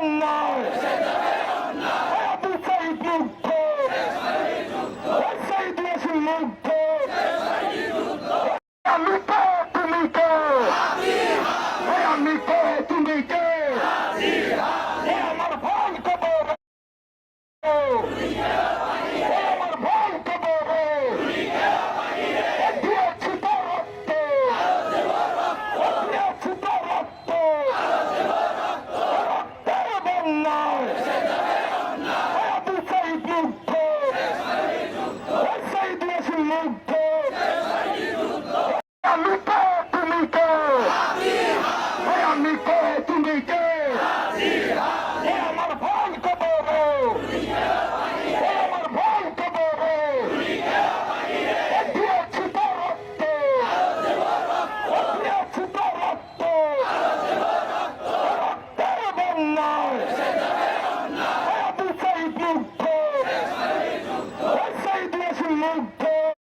অন্যায় আবু সাইদ মুগ্ধ সাইদ ইয়াসিন মুগ্ধ আমি কে তুমি কে আমি কে তুমি কে আমার ভাই কবর আমার ভাই কবর দিয়েছি তো রক্ত দিয়েছি তো রক্ত রক্তের বন্যায় আবু সাইদ মুগ্ধ সাইদ ইয়াসিন মুগ্ধ আমি কে তুমি কে আমি কে তুমি কে আমার ভাই কবর